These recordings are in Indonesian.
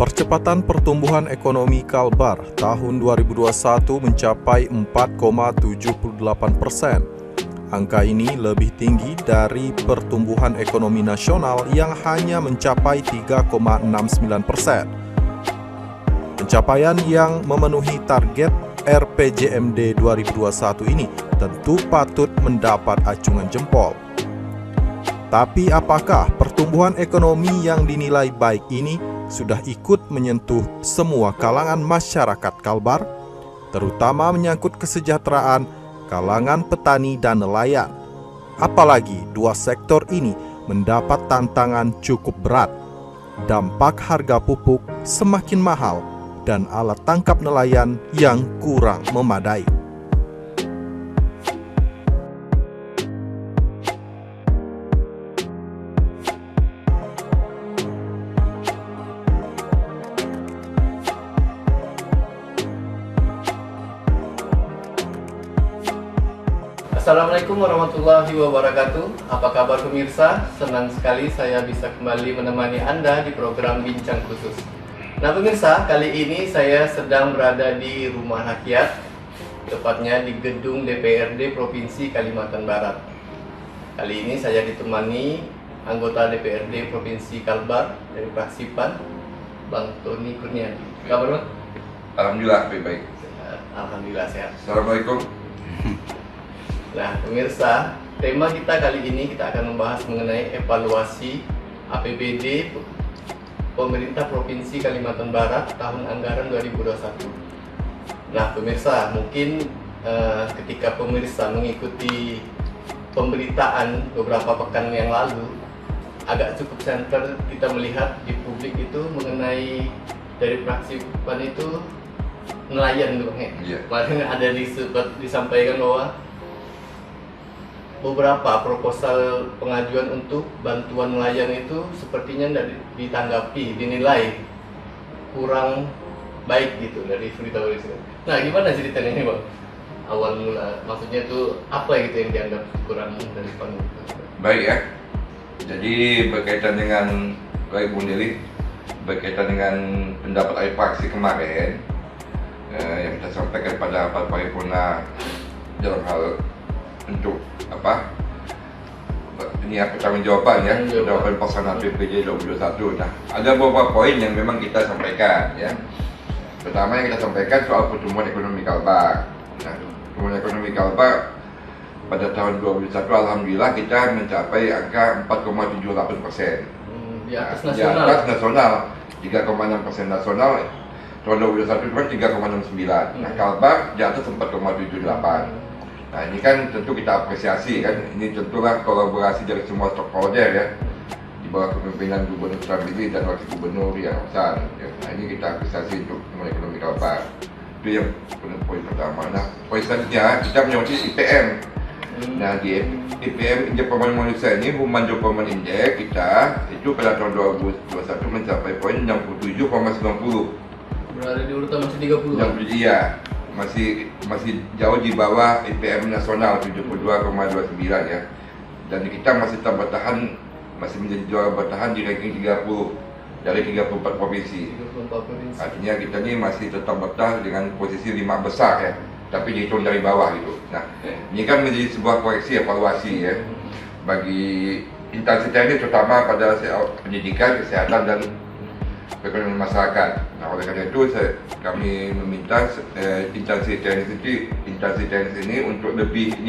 Percepatan pertumbuhan ekonomi Kalbar tahun 2021 mencapai 4,78%. Angka ini lebih tinggi dari pertumbuhan ekonomi nasional yang hanya mencapai 3,69%. Pencapaian yang memenuhi target RPJMD 2021 ini tentu patut mendapat acungan jempol. Tapi apakah pertumbuhan ekonomi yang dinilai baik ini sudah ikut menyentuh semua kalangan masyarakat Kalbar, terutama menyangkut kesejahteraan kalangan petani dan nelayan? Apalagi dua sektor ini mendapat tantangan cukup berat. Dampak harga pupuk semakin mahal dan alat tangkap nelayan yang kurang memadai. Assalamualaikum warahmatullahi wabarakatuh. Apa kabar pemirsa? Senang sekali saya bisa kembali menemani Anda di program Bincang Khusus. Nah pemirsa, kali ini saya sedang berada di Rumah Rakyat, tepatnya di gedung DPRD Provinsi Kalimantan Barat. Kali ini saya ditemani anggota DPRD Provinsi Kalbar dari fraksi PAN, Bang Tony Kurniadi. Kabar Bang? Alhamdulillah baik. Alhamdulillah sehat. Assalamualaikum. Nah pemirsa, tema kita kali ini kita akan membahas mengenai evaluasi APBD Pemerintah Provinsi Kalimantan Barat tahun anggaran 2021. Nah pemirsa, mungkin ketika pemirsa mengikuti pemberitaan beberapa pekan yang lalu, agak cukup center kita melihat di publik itu mengenai dari fraksi PAN itu nelayan tuh Bang ya. Kemarin ada disampaikan bahwa beberapa proposal pengajuan untuk bantuan nelayan itu sepertinya ditanggapi, dinilai kurang baik gitu dari berita-berita. Nah, gimana ceritanya ini Bang? Awal mula, maksudnya itu apa gitu yang dianggap kurang dari PAN? Baik ya. Jadi berkaitan dengan baik Bu Nili, berkaitan dengan pendapat dari fraksi kemarin yang kita sampaikan pada rapat paripurna dalam hal untuk ini pertanggungjawaban ya, jawaban pelaksanaan PPJ 2021. Nah, ada beberapa poin yang memang kita sampaikan ya. Pertama yang kita sampaikan soal pertumbuhan ekonomi Kalbar. Nah, pertumbuhan ekonomi Kalbar pada tahun 2021 alhamdulillah kita mencapai angka 4,78%. Di atas nah, nasional. Di atas nasional 3,6% nasional. Tahun 2021 cuma 3,69. Nah, Kalbar di atas 4,78. Nah ini kan tentu kita apresiasi kan, ini tentulah kolaborasi dari semua stakeholder ya, di bawah kepemimpinan Gubernur Samili dan Wakil Gubernur Rian Hafsan ya. Nah ini kita apresiasi untuk ekonomi Kalbar. Itu yang poin pertama. Nah poin selanjutnya kita menyoroti IPM. Nah di IPM Indeks Pembangunan Manusia ini, Human Development Index kita itu pada tahun 2021 mencapai poin 67,90. Berada di urutan masih 30. Iya. Masih jauh di bawah IPM nasional 72,29 ya. Dan kita masih menjadi juara bertahan di ranking 30 dari 34 provinsi. Artinya kita ini masih tetap bertahan dengan posisi 5 besar ya, tapi dihitung dari bawah gitu. Nah, ini kan menjadi sebuah koreksi evaluasi ya bagi instansi teknis terutama pada pendidikan, kesehatan dan perekonomian masyarakat. Nah, oleh karena itu kami meminta instansi teknis ini untuk lebih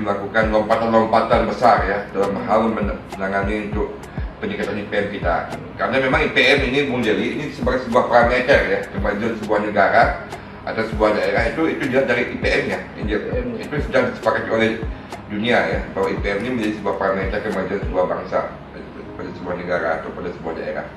melakukan lompatan-lompatan besar ya dalam hal menangani untuk peningkatan IPM kita. Karena memang IPM ini Bung Jeli ini sebagai sebuah parameter ya kemajuan sebuah negara atau sebuah daerah itu dilihat dari IPM-nya. Itu sudah disepakati oleh dunia ya bahwa IPM ini menjadi sebuah parameter kemajuan sebuah bangsa, pada sebuah negara atau pada sebuah daerah.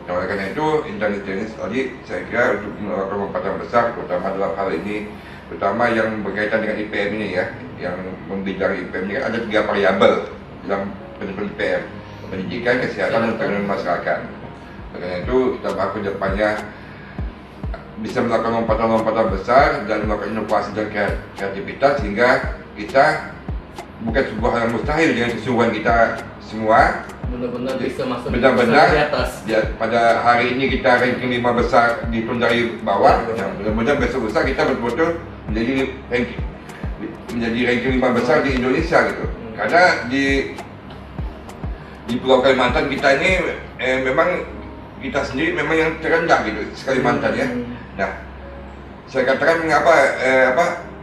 Nah, oleh karena itu instansi teknis tadi saya kira untuk melakukan lompatan besar, terutama dalam hal ini, terutama yang berkaitan dengan IPM ini ya, yang membidang IPM ini kan ada 3 variabel dalam penentuan IPM: pendidikan, kesehatan, dan perekonomian masyarakat. Oleh karena itu kita berharap ke depannya bisa melakukan lompatan-lompatan besar dan melakukan inovasi dan kreativitas sehingga kita bukan sebuah hal yang mustahil dengan kesungguhan kita semua benar-benar bisa masuk benar-benar di atas. ya, pada hari ini kita ranking 5 besar dihitung dari bawah. Nah, mudah-mudahan besok besar kita betul-betul menjadi ranking 5 besar di Indonesia gitu. Karena di Pulau Kalimantan kita ini memang kita sendiri memang yang terendah gitu, Kalimantan ya. Nah, saya katakan mengapa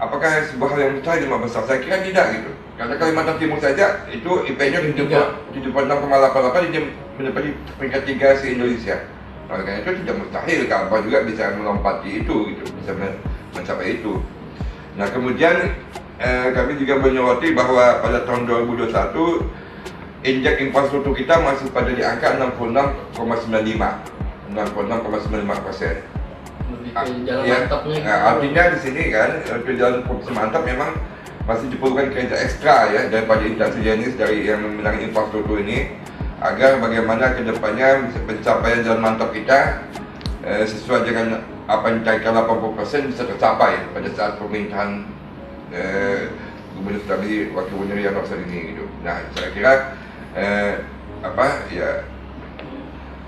apakah sebuah hal yang mustahil 5 besar? Saya kira tidak gitu. Karena Kalimantan Timur saja itu IP-nya 76,88 dia mendapat peringkat 3 se Indonesia. Oleh karena itu tidak mustahil Kalbar juga bisa melompati itu gitu, bisa mencapai itu. Nah, kemudian kami juga menyoroti bahwa pada tahun 2021 indeks infrastruktur kita masih pada di angka 66,95%. Jalan Ya, mantapnya gitu. artinya di sini kan untuk jalan provinsi mantap memang masih diperlukan kerja ekstra ya daripada instansi jenis dari yang memenangi infrastruktur ini, agar bagaimana kedepannya pencapaian jalan mantap kita sesuai dengan apa yang dikatakan 80% bisa tercapai pada saat pemerintahan Gubernur kami Wakil Gubernur yang ini gitu. Nah, saya kira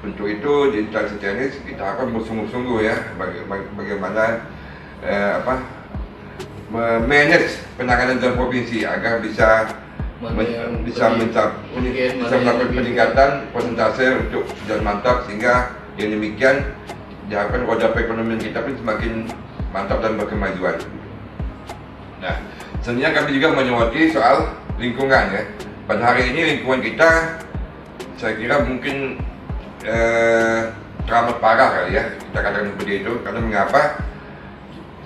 untuk itu di instansi teknis kita akan bersungguh-sungguh ya bagaimana manage penanganan jalan provinsi agar bisa melakukan peningkatan persentase untuk jalan mantap, sehingga yang demikian diharapkan roda perekonomian kita pun semakin mantap dan berkemajuan. Nah, sebenarnya kami juga menyoroti soal lingkungan ya. Pada hari ini lingkungan kita saya kira mungkin teramat parah kali ya, kita katakan seperti itu. Karena mengapa?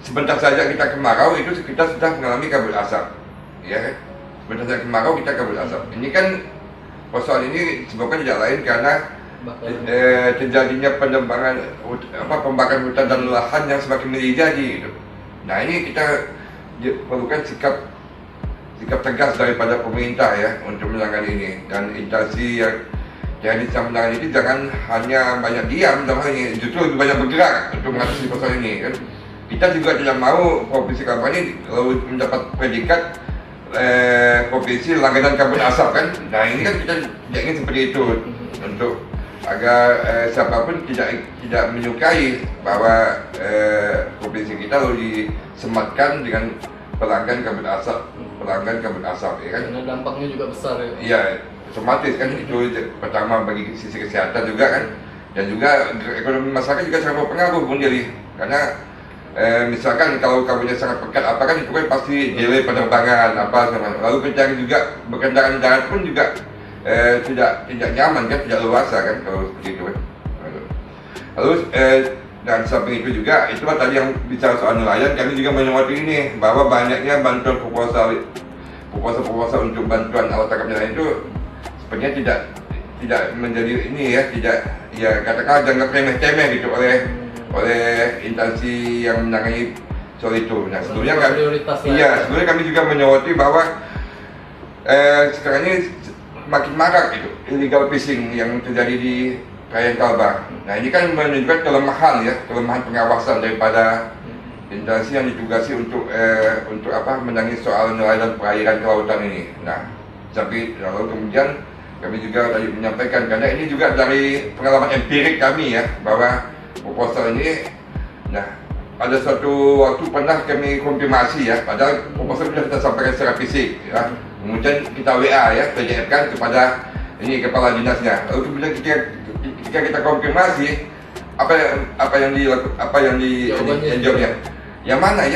Sebentar saja kita kemarau itu kita sudah mengalami kabut asap, ya kan? Sebentar saja kemarau kita kabut asap. Ini kan persoalan ini disebabkan tidak lain karena terjadinya pembakaran hutan dan lahan yang semakin menjadi gitu. Nah, ini kita perlukan sikap tegas daripada pemerintah ya untuk menangani ini, dan instansi yang bisa menangani ini jangan hanya banyak diam dalam hal ini, justru lebih banyak bergerak untuk mengatasi persoalan ini kan. Kita juga tidak mau provinsi Kalbar ini lalu mendapat predikat provinsi langganan kabut asap kan. Nah, ini kan kita tidak ingin seperti itu, untuk agar siapapun tidak menyukai bahwa provinsi kita lalu disematkan dengan pelanggan kabut asap ya kan. Karena dampaknya juga besar ya. Iya, otomatis kan itu pertama bagi sisi kesehatan juga kan, dan juga ekonomi masyarakat juga sangat berpengaruh Bung Jeli. Karena misalkan kalau kabutnya sangat pekat kan itu kan pasti delay penerbangan lalu pencari juga berkendaraan darat pun juga tidak nyaman kan, tidak luasa kan kalau seperti itu kan. Lalu dan samping itu juga, itulah tadi yang bicara soal nelayan, kami juga menyoroti ini bahwa banyaknya bantuan proposal untuk bantuan alat tangkap nelayan itu sebenarnya tidak menjadi ini ya, katakanlah dianggap remeh-temeh gitu oleh instansi yang menangani soal itu. Nah, sebelumnya kami juga menyoroti bahwa sekarang ini makin marak gitu illegal fishing yang terjadi di perairan Kalbar. Nah, ini kan menunjukkan kelemahan pengawasan daripada instansi yang ditugasi untuk menangani soal nelayan dan perairan kelautan ini. Nah, lalu kemudian kami juga tadi menyampaikan, karena ini juga dari pengalaman empirik kami ya, bahwa proposal ini, nah pada suatu waktu pernah kami konfirmasi ya, padahal proposal sudah kita sampaikan secara fisik ya. Kemudian kita WA ya, PJF-kan kepada ini kepala dinasnya. Lalu kemudian ketika kita konfirmasi apa yang dijawabnya, yang mana?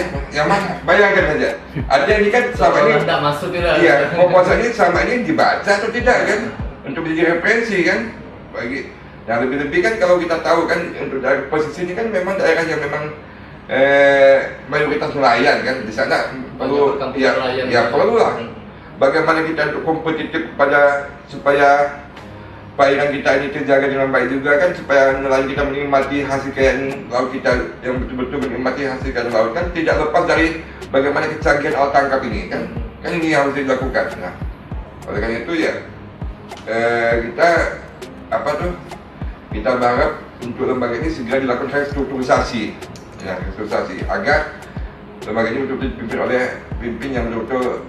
Bayangkan saja. Artinya ini kan selama ini tidak masuk tidak. Iya, proposal ini selama ini dibaca atau tidak kan, untuk menjadi referensi kan bagi. Nah, lebih-lebih kan kalau kita tahu kan, untuk dari posisi ini kan memang daerah yang memang mayoritas nelayan kan, di sana perlu perlu lah bagaimana kita untuk kompetitif supaya perairan kita ini terjaga dengan baik juga kan, supaya nelayan kita menikmati hasil kekayaan laut kita yang betul-betul menikmati hasil kekayaan laut kan, tidak lepas dari bagaimana kecanggihan alat tangkap ini kan ini yang harus dilakukan. Nah, oleh karena itu ya kita berharap untuk lembaga ini segera dilakukan restrukturisasi agar lembaga ini betul-betul dipimpin oleh pimpin yang betul-betul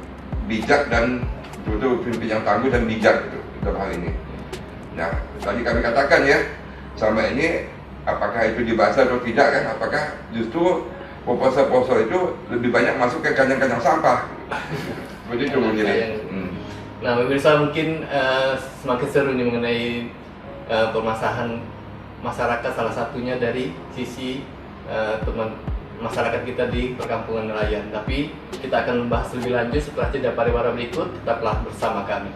bijak dan betul-betul pimpin yang tangguh dan bijak gitu dalam hal ini. Nah, tadi kami katakan ya, selama ini apakah itu dibahas atau tidak kan? Apakah justru proposal-proposal itu lebih banyak masuk ke kandang-kandang sampah? Seperti itu mungkin. Nah, pemirsa mungkin semakin seru nih mengenai permasalahan masyarakat, salah satunya dari sisi teman masyarakat kita di perkampungan nelayan. Tapi kita akan membahas lebih lanjut setelah jeda pariwara berikut. Tetaplah bersama kami.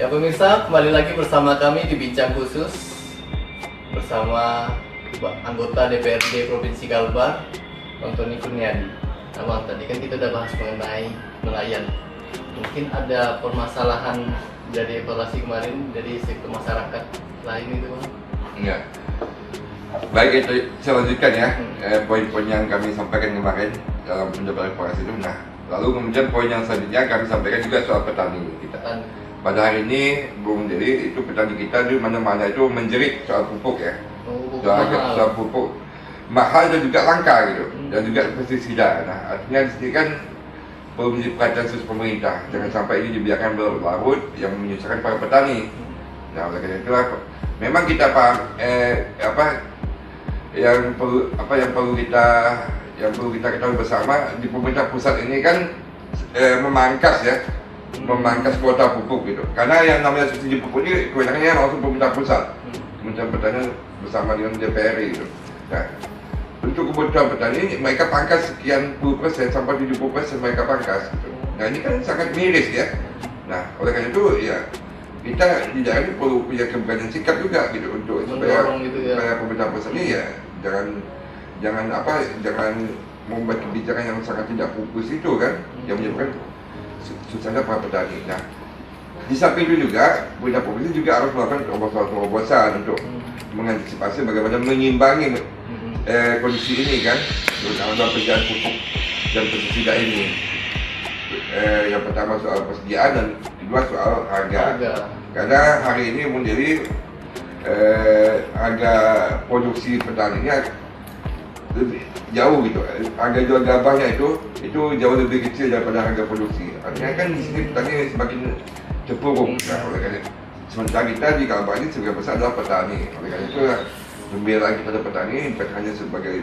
Ya pemirsa, kembali lagi bersama kami di Bincang Khusus bersama anggota DPRD Provinsi Kalbar, Bang Tony Kurniadi. Nah Bang, tadi kan kita udah bahas mengenai nelayan. Mungkin ada permasalahan dari evaluasi kemarin dari sektor masyarakat lain itu Bang? Enggak. Baik, itu saya lanjutkan ya, poin-poin yang kami sampaikan kemarin dalam pendapat evaluasi itu. Nah, lalu kemudian poin yang selanjutnya kami sampaikan juga soal petani kita. Pada hari ini, Bung Deli, itu petani kita di mana-mana itu menjerit soal pupuk ya. Soal pupuk mahal dan juga langka gitu, dan juga pestisida. Nah, artinya di sini kan perlu menjadi perhatian khusus pemerintah. Jangan sampai ini dibiarkan berlarut yang menyusahkan para petani. Nah, oleh karena itulah memang kita paham yang perlu kita ketahui bersama di pemerintah pusat ini kan memangkas kuota pupuk gitu. Karena yang namanya subsidi pupuk ini kewenangannya langsung pemerintah pusat. Kementerian Pertanian bersama dengan DPR gitu. Nah, untuk kebutuhan petani mereka pangkas sekian % sampai 70% mereka pangkas gitu. Nah, ini kan sangat miris ya. Nah, oleh karena itu ya kita di daerah ini perlu punya keberanian sikap juga gitu untuk supaya pemerintah pusat ini ya jangan membuat kebijakan yang sangat tidak fokus itu kan, yang menyebabkan susahnya para petani. Nah, di samping itu juga pemerintah provinsi juga harus melakukan terobosan untuk mengantisipasi bagaimana mengimbangi kondisi ini kan, terutama dalam pekerjaan pupuk dan pestisida ini. Yang pertama soal persediaan dan kedua soal harga. Karena hari ini menjadi harga produksi petaninya lebih jauh gitu. Harga jual gabahnya itu jauh lebih kecil daripada harga produksi. Artinya kan di sini petani semakin terpuruk. Nah, oleh karena sementara kita di Kalbar ini sebagai besar adalah petani. Oleh karena itu pembelaan kita pada petani bukan hanya sebagai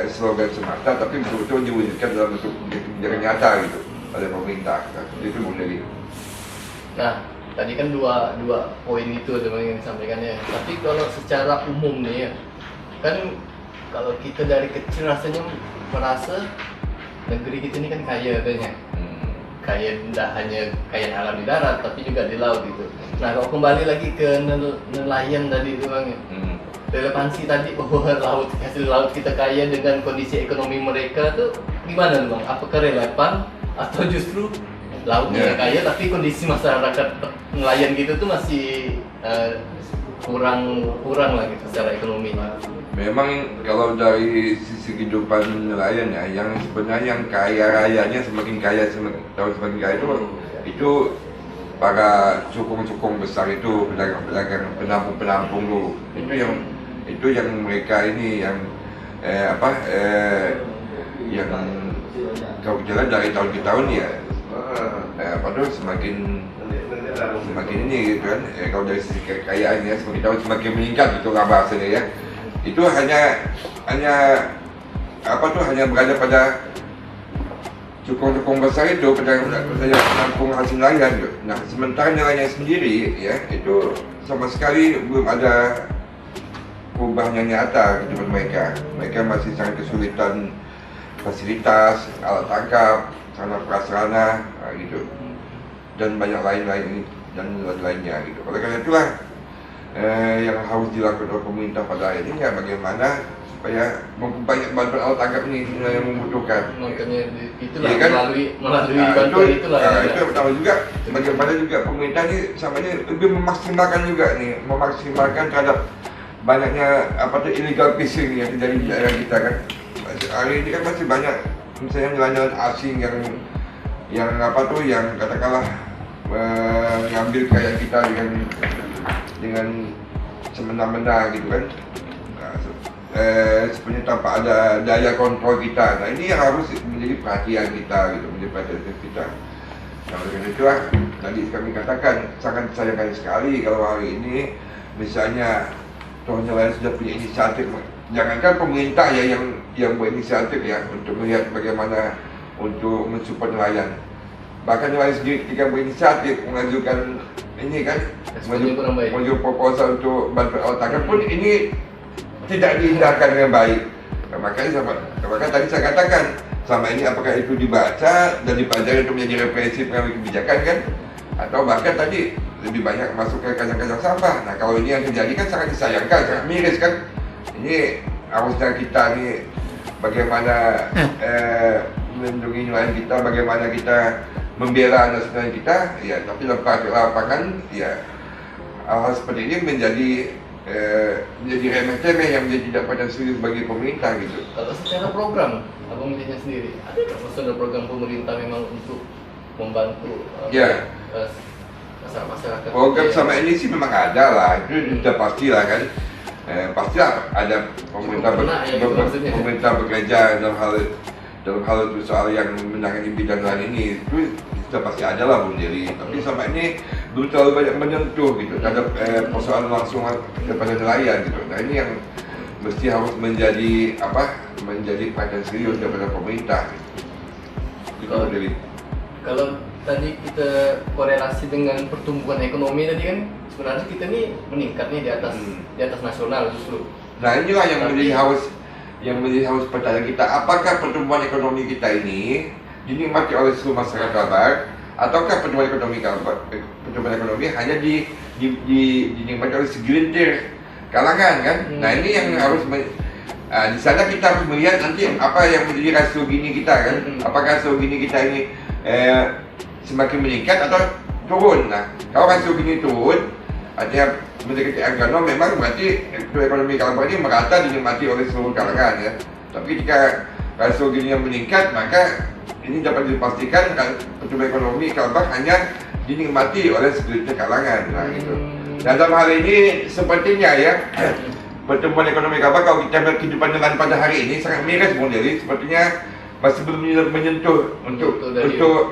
slogan semata, tapi betul-betul diwujudkan dalam bentuk kebijakan nyata gitu oleh pemerintah. Nah, itu menjadi. Nah, tadi kan dua poin itu yang disampaikan ya. Tapi kalau secara umum nih ya, kan kalau kita dari kecil rasanya merasa negeri kita ini kan kaya katanya. Kaya tidak hanya kaya alam di darat, tapi juga di laut gitu. Nah, kalau kembali lagi ke nelayan tadi itu Bang, relevansi tadi bahwa hasil laut kita kaya dengan kondisi ekonomi mereka tuh gimana Bang? Apakah relevan atau justru lautnya kaya tapi kondisi masyarakat nelayan gitu tuh masih kurang lah gitu secara ekonomi? Memang kalau dari sisi kehidupan nelayan ya, yang sebenarnya yang kaya rayanya semakin kaya itu para cukong-cukong besar itu, pedagang-pedagang, penampung-penampung tuh. Itu yang mereka ini yang yang kalau jalan dari tahun ke tahun ya padahal semakin ini gitu kan. Kalau dari sisi kekayaannya semakin tahun semakin meningkat gitu lah bahasanya ya. Itu hanya berada pada cukong-cukong besar itu, penampung hasil nelayan gitu. Nah, sementara nelayan sendiri ya itu sama sekali belum ada perubahan yang nyata kehidupan mereka. Mereka masih sangat kesulitan fasilitas, alat tangkap, sarana prasarana gitu, dan banyak lainnya gitu. Oleh karena itulah yang harus dilakukan oleh pemerintah pada hari ini ya bagaimana supaya memperbanyak bantuan alat tangkap ini yang membutuhkan. Makanya itulah Ya kan? melalui bantuan itulah. Itu yang pertama juga. Bagaimana juga pemerintah ini sama ini lebih memaksimalkan juga nih, memaksimalkan terhadap banyaknya illegal fishing yang terjadi di daerah kita kan. Hari ini kan masih banyak misalnya nelayan asing yang katakanlah mengambil kekayaan kita dengan semena-mena gitu kan. Sebenarnya tanpa ada daya kontrol kita. Nah ini yang harus menjadi perhatian kita gitu, menjadi perhatian kita. Nah oleh karena itulah tadi kami katakan sangat disayangkan sekali kalau hari ini misalnya nelayan sudah punya inisiatif. Jangankan pemerintah ya yang berinisiatif ya untuk melihat bagaimana untuk mensupport nelayan. Bahkan nelayan sendiri ketika berinisiatif mengajukan ini kan, mengajukan proposal untuk bantuan alat tangkap pun ini tidak diindahkan dengan baik. Nah, makanya tadi saya katakan selama ini apakah itu dibaca dan dipelajari untuk menjadi referensi pengambil kebijakan kan, atau bahkan tadi lebih banyak masuk ke kandang-kandang sampah. Nah kalau ini yang terjadi kan sangat disayangkan, sangat miris kan. Ini harusnya kita nih bagaimana melindungi nelayan kita, bagaimana kita membela nelayan kita, ya tapi lepas lapangan ya hal seperti ini menjadi remeh-temeh yang menjadi tidak pada serius bagi pemerintah gitu. Kalau secara program, abang melihatnya sendiri, ada nggak maksudnya program pemerintah memang untuk membantu masyarakat? Program sama ini sih memang ada lah, itu sudah pasti lah kan. Pasti ada pemerintah bekerja dalam hal itu soal yang menangani bidang lain ini itu sudah pasti ada lah Bung Jerry. Tapi sama ini belum terlalu banyak menyentuh gitu terhadap persoalan langsung kepada nelayan gitu. Nah ini yang mesti harus menjadi perhatian serius daripada pemerintah. Gitu Bung Jerry. Kalau tadi kita korelasi dengan pertumbuhan ekonomi tadi kan sebenarnya kita nih meningkatnya di atas nasional justru. Nah inilah yang menjadi harus pertanyaan kita, apakah pertumbuhan ekonomi kita ini dinikmati oleh seluruh masyarakat Kalbar, ataukah pertumbuhan ekonomi hanya dinikmati oleh segelintir kalangan kan? Nah ini yang harus di sana kita harus melihat nanti apa yang menjadi rasio Gini kita kan? Apakah rasio Gini kita ini semakin meningkat atau turun? Nah kalau rasio Gini turun, artinya mendekati angka 0 memang berarti ekonomi Kalbar ini merata dinikmati oleh seluruh kalangan ya. Tapi jika rasio Gini yang meningkat, maka ini dapat dipastikan pertumbuhan ekonomi Kalbar hanya dinikmati oleh segelintir kalangan. Nah gitu. Dan dalam hal ini sepertinya ya pertumbuhan ekonomi Kalbar kalau kita melihat kehidupan nelayan pada hari ini sangat miris Bung Jerry. Sepertinya masih belum menyentuh untuk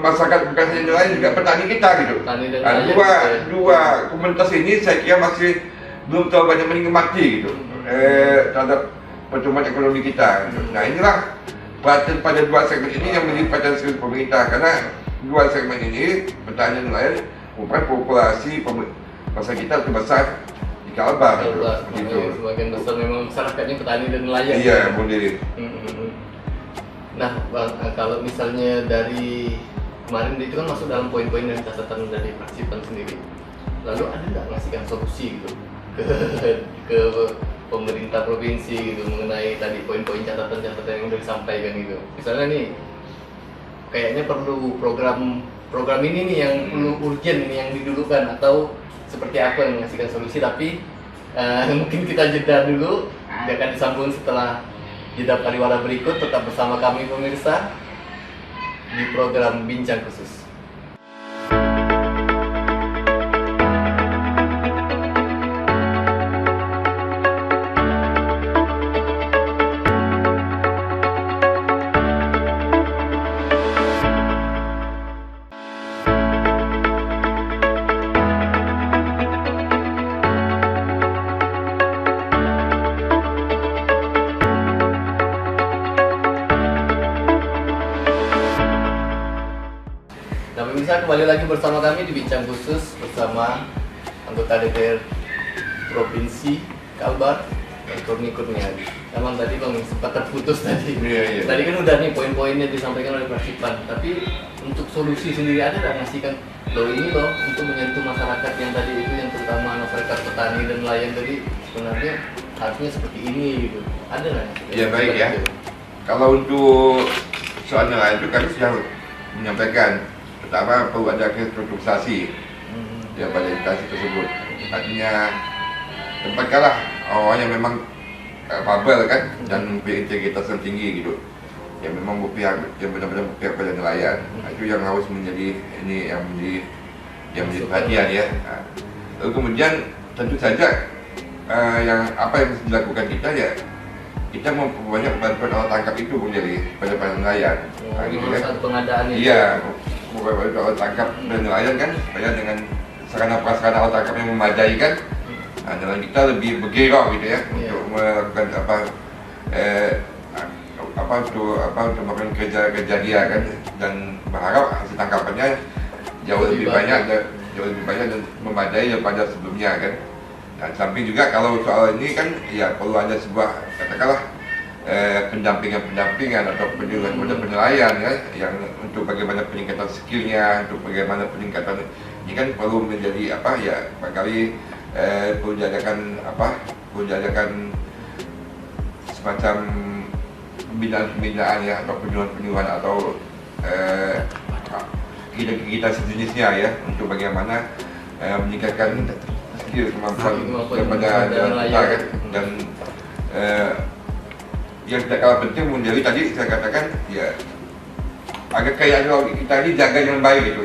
masyarakat bukan hanya nelayan juga petani kita gitu. Dua komunitas ini saya kira masih belum terlalu banyak menikmati gitu terhadap pertumbuhan ekonomi kita. Nah inilah perhatian pada dua segmen ini yang menjadi perhatian serius pemerintah karena dua segmen ini petani dan nelayan merupakan populasi masyarakat kita terbesar di Kalbar. Gitu. Sebagian besar memang masyarakatnya petani dan nelayan. Iya, Bung Jerry. Nah, Bang, kalau misalnya dari kemarin itu kan masuk dalam poin-poin dan catatan dari Praksipan sendiri. Lalu ada nggak ngasihkan solusi gitu ke pemerintah provinsi gitu mengenai tadi poin-poin catatan-catatan yang udah disampaikan gitu. Misalnya nih, kayaknya perlu program ini nih yang perlu urgent ini yang didulukan atau seperti apa yang ngasihkan solusi. Tapi mungkin kita jeda dulu, dia akan disambung setelah jeda pariwara berikut. Tetap bersama kami pemirsa di program Bincang Khusus. Kembali lagi bersama kami di Bincang Khusus bersama anggota DPR Provinsi Kalbar dan Kurni Kurniadi. Emang tadi Bang sempat terputus tadi. Iya. Tadi kan udah nih poin-poinnya disampaikan oleh Praksipan. Tapi untuk solusi sendiri ada nggak ngasihkan ini untuk menyentuh masyarakat yang tadi itu, yang terutama masyarakat petani dan nelayan tadi sebenarnya harusnya seperti ini gitu. Ada nggak? Ya baik ya. Kalau untuk soal nelayan itu kami sudah menyampaikan, pertama perlu ada restrukturisasi daripada instansi tersebut. Artinya tempatkanlah orang yang memang kapabel kan dan berintegritas yang tinggi gitu, yang memang berpihak, yang benar-benar berpihak pada nelayan. Itu yang harus menjadi ini yang menjadi perhatian ya. Lalu kemudian tentu saja yang apa yang harus dilakukan kita ya, kita memperbanyak bantuan alat tangkap itu menjadi pada nelayan. Gitu kan. Pengadaan itu. Iya, memperbanyak alat tangkap dan nelayan kan supaya dengan sarana prasarana alat tangkap yang memadai kan, nelayan kita lebih bergerak gitu ya untuk melakukan untuk melakukan kerja dia kan, dan berharap hasil tangkapannya jauh lebih banyak dan memadai daripada sebelumnya kan. Dan samping juga kalau soal ini kan ya perlu ada sebuah katakanlah pendampingan atau penilaian ya, yang untuk bagaimana peningkatan skillnya, untuk bagaimana peningkatan ini kan perlu menjadi apa ya, barangkali perlu diadakan semacam pembinaan ya, atau penyuluhan atau kita sejenisnya ya, untuk bagaimana meningkatkan skill kemampuan daripada kita kan. Dan yang tidak kalah penting menjadi tadi saya katakan ya, agar kekayaan kita ini jaga dengan baik gitu,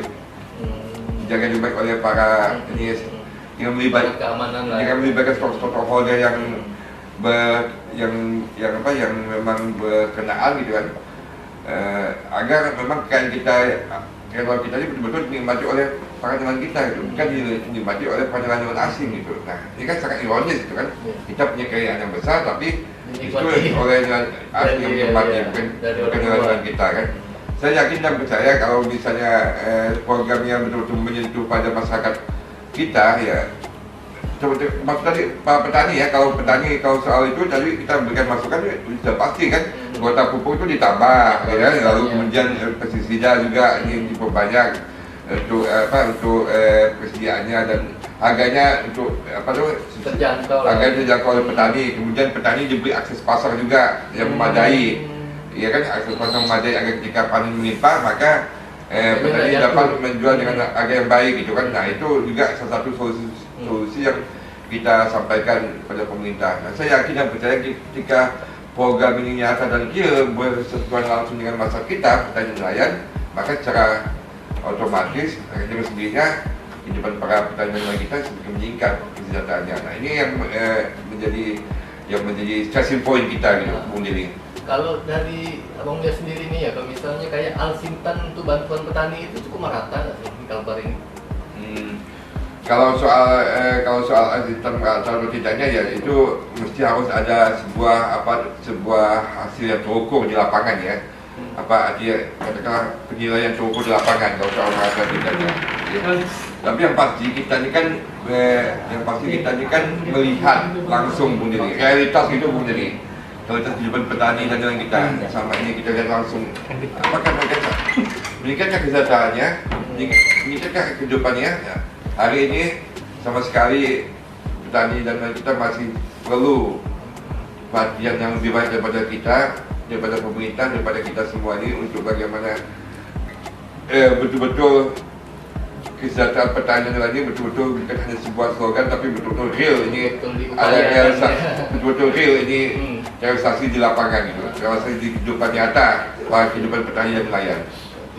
jaga dengan baik oleh para ini yang melibatkan stakeholder yang memang berkenaan gitu kan, agar memang kekayaan kita ini betul-betul dinikmati oleh para nelayan kita gitu, bukan dinikmati oleh para nelayan asing gitu. Nah ini kan sangat ironis gitu kan, kita punya kekayaan yang besar tapi itu oleh nelayan asing yang menikmati, bukan nelayan kita kan. Saya yakin dan percaya kalau misalnya program yang betul-betul menyentuh pada masyarakat kita ya, maksud tadi Pak petani ya, kalau soal itu tadi kita berikan masukan sudah pasti kan, kuota pupuk itu ditambah ya, lalu kemudian pestisida juga ini diperbanyak untuk persediaannya, dan harganya untuk terjangkau oleh petani. Kemudian petani diberi akses pasar juga yang memadai, ya kan, akses pasar memadai agar ketika panen melimpah maka petani dapat menjual dengan harga yang baik gitu kan. Nah itu juga salah satu solusi yang kita sampaikan pada pemerintah. Nah, saya yakin dan percaya ketika program ini nyata dan kira bersentuhan langsung dengan masyarakat kita, petani nelayan, maka secara otomatis dengan sendirinya kehidupan para petani nelayan kita semakin meningkat kesejahteraannya. Nah ini yang menjadi stressing point kita gitu, Bung Dili. Kalau dari Abang lihat sendiri nih ya, kalau misalnya kayak Alsintan untuk bantuan petani itu cukup merata nggak sih di Kalbar ini? Kalau soal Alsintan merata atau tidaknya ya, itu mesti harus ada sebuah hasil yang terukur di lapangan ya. Artinya katakanlah penilaian terukur di lapangan kalau soal merata tidaknya. Ya. Tapi yang pasti kita ini kan melihat langsung, Bung Dili, realitas itu, Bung Dili. Kualitas kehidupan petani dan nelayan kita sama ini kita lihat langsung, apakah mereka meningkatkan kesejahteraannya, meningkatkan kehidupannya ya. Hari ini sama sekali petani dan nelayan kita masih perlu perhatian yang lebih baik daripada kita, daripada pemerintah, daripada kita semua ini, untuk bagaimana betul-betul kesejahteraan petani dan nelayan ini betul-betul bukan hanya sebuah slogan, tapi betul-betul real ini, ada realisasi, betul-betul real ini realisasi di lapangan gitu, realisasi di kehidupan nyata pada kehidupan petani dan nelayan.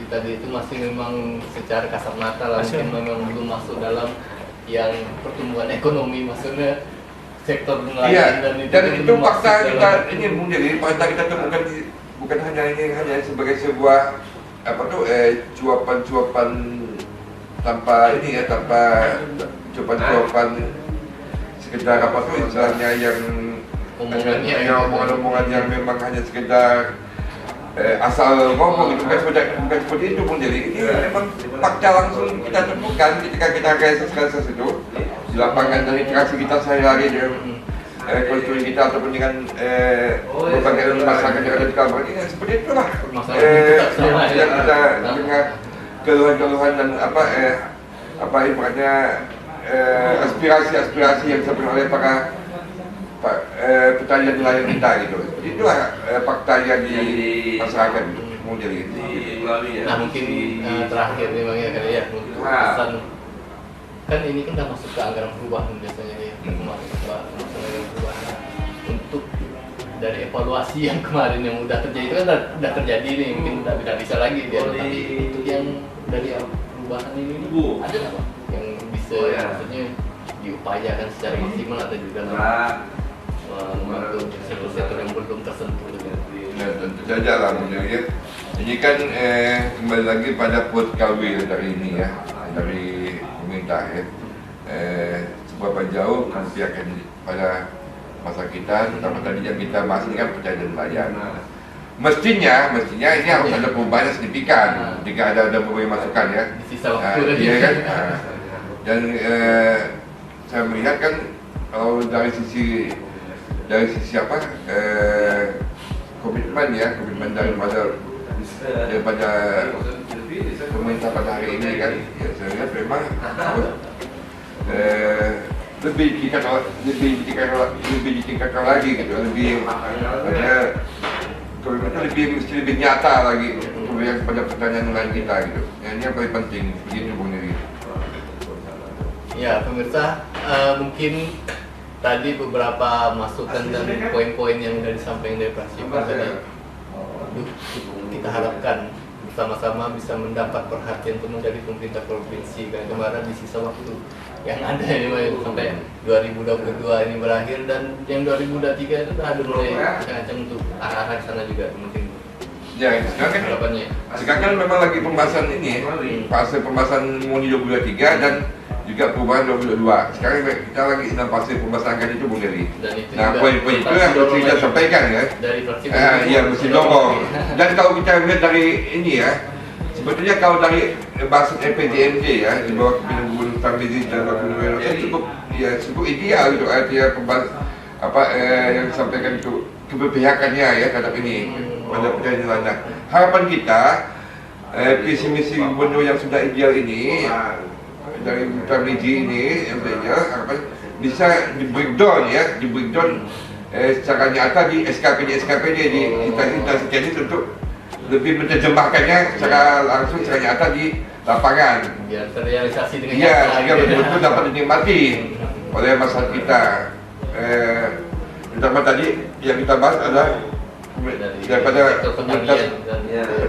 Tadi itu masih memang secara kasat mata lah, mungkin memang belum masuk dalam yang pertumbuhan ekonomi, maksudnya sektor nelayan dan itu fakta kita ini, Bung Dili, fakta kita temukan bukan hanya sebagai sebuah cuapan-cuapan tanpa cuapan sekedar istilahnya yang omongan yang memang hanya sekedar asal ngomong itu, bukan seperti itu, Bung Dili. Ini memang fakta langsung kita temukan ketika kita reses itu di lapangan, dan interaksi kita sehari-hari dengan konstituen kita ataupun dengan berbagai masyarakat yang ada di Kalbar ini, seperti itulah yang kita dengar keluhan-keluhan dan aspirasi-aspirasi yang disampaikan oleh para pertanian nelayan kita gitu. Itulah fakta yang di masyarakat gitu. Mau jadi gitu. Nah mungkin terakhir memang ya kali ya untuk pesan, kan ini kan udah masuk ke anggaran perubahan biasanya ya, kemarin anggaran perubahan. Untuk dari evaluasi yang kemarin yang udah terjadi itu kan udah terjadi nih, mungkin tidak bisa lagi dia, tapi itu yang dari perubahan ini ada nggak Pak yang bisa maksudnya diupayakan secara maksimal atau juga membantu sektor-sektor yang belum tersentuh dengan Nah, tentu saja lah ya. Ini kan kembali lagi pada Putkawil dari ini ya, dari pemerintah ya. Seberapa jauh membiarkan pada masa kita, terutama tadi yang kita bahas ini kan perjalanan nelayan. Mestinya ini harus ada perubahan yang signifikan jika ada berbagai masukan ya. sisa waktu tadi. Iya kan? Dan saya melihat kan kalau dari sisi apa komitmen daripada pemerintah pada hari ini kan, ya saya lihat memang lebih ditingkatkan lagi gitu, lebih ada komitmen mesti lebih nyata lagi pada pertanyaan nelayan kita gitu. Ya, ini yang paling penting begitu Bung Neri. Ya pemirsa, mungkin tadi beberapa masukan dan poin-poin yang sudah disampaikan dari Prasipan tadi, kita harapkan bersama-sama bisa mendapat perhatian penuh dari pemerintah provinsi, karena kemarin di sisa waktu yang ada ini sampai 2022 ini berakhir, dan yang 2023 itu sudah ada mulai macam-macam untuk arah-arah ke sana juga mungkin. Ya, sekarang kan memang lagi pembahasan ini, fase pembahasan MUNI 2023 dan juga perubahan 2022. Sekarang kita lagi dalam fase pembahasan anggaran itu, Bung Neri. Nah, poin-poin itu yang harus kita sampaikan ya. Dari fraksi ya, mesti dorong. Dan kalau kita lihat dari ini ya, sebetulnya kalau dari bahasan RPJMD ya, di bawah Kepemimpinan Gubernur Tarmizi dan Wakil Gubernur cukup ideal gitu, artinya yang disampaikan itu keberpihakannya ya terhadap ini pada perjalanan nelayan. Harapan kita visi misi gubernur yang sudah ideal ini dari Tarmizi ini yang harapan bisa di breakdown secara nyata di SKPD di instansi untuk lebih menerjemahkannya secara langsung, secara nyata di lapangan. Biar terrealisasi dengan nyata. Iya, sehingga betul-betul dapat dinikmati oleh masyarakat kita. Terutama tadi yang kita bahas adalah daripada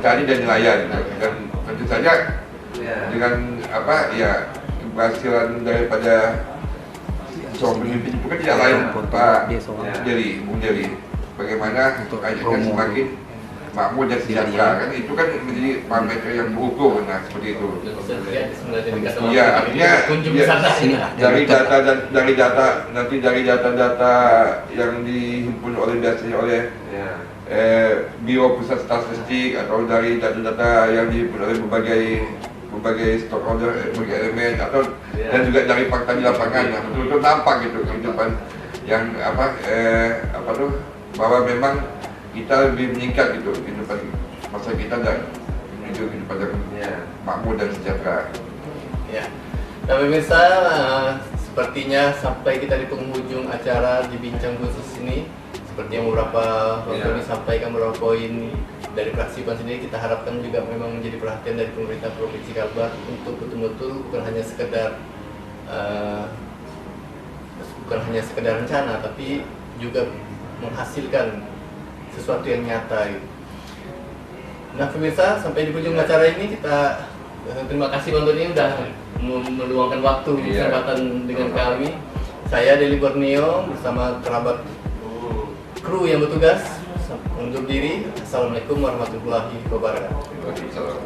petani dan nelayan. Dan tentu saja dengan keberhasilan daripada seorang pemimpin bukan tidak lain Pak Bung Jeli, bagaimana rakyatnya semakin makmur dan sejahtera, kan itu kan menjadi parameter yang berukur. Nah, seperti itu. Ya, artinya dari data yang dihimpun biasanya oleh Biro Pusat Statistik atau dari data-data yang dihimpun oleh berbagai stakeholder, berbagai elemen dan juga dari fakta di lapangan, betul-betul nampak gitu kehidupan yang bahwa memang kita lebih meningkat gitu kehidupan masa kita dan menuju kehidupan yang makmur dan sejahtera. Ya, dan pemirsa, sepertinya sampai kita di penghujung acara di bincang khusus ini, seperti yang beberapa waktu disampaikan beberapa poin dari Prasipan sendiri, kita harapkan juga memang menjadi perhatian dari pemerintah Provinsi Kalbar untuk betul-betul bukan hanya sekedar rencana, tapi juga menghasilkan sesuatu yang nyata gitu. Nah pemirsa, sampai di ujung acara ini kita terima kasih Bang Tony udah meluangkan waktu kesempatan dengan kami. Saya Deli Borneo bersama kerabat kru yang bertugas undur diri. Assalamualaikum warahmatullahi wabarakatuh. Waalaikumsalam.